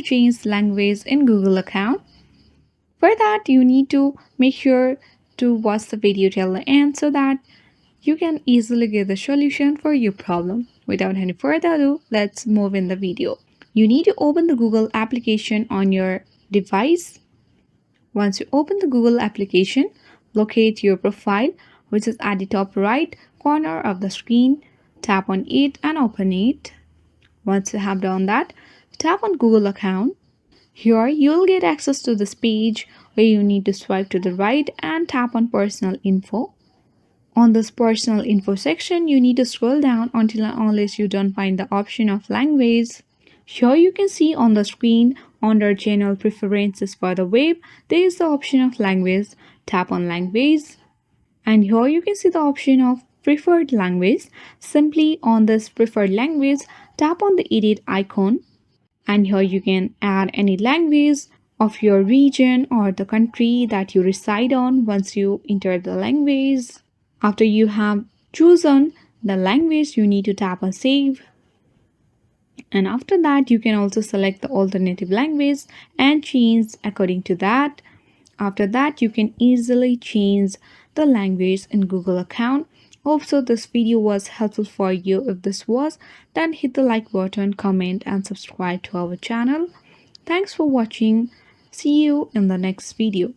change language in Google account? For that, you need to make sure to watch the video till the end so that you can easily get the solution for your problem. Without any further ado, let's move in the video. You need to open the Google application on your device. Once you open the Google application, locate your profile, which is at the top right corner of the screen. Tap on it and open it. Once you have done that, tap on Google account. Here you'll get access to this page where you need to swipe to the right and tap on personal info. On this personal info section, you need to scroll down until and unless you don't find the option of language. Here you can see on the screen under general preferences for the web, there is the option of language. Tap on language. And here you can see the option of preferred language. Simply on this preferred language, tap on the edit icon. And here you can add any language of your region or the country that you reside on once you enter the language. After you have chosen the language, you need to tap on save. And after that, you can also select the alternative language and change according to that. After that, you can easily change the language in Google account. Hope so this video was helpful for you. If this was, then hit the like button, comment and subscribe to our channel. Thanks for watching. See you in the next video.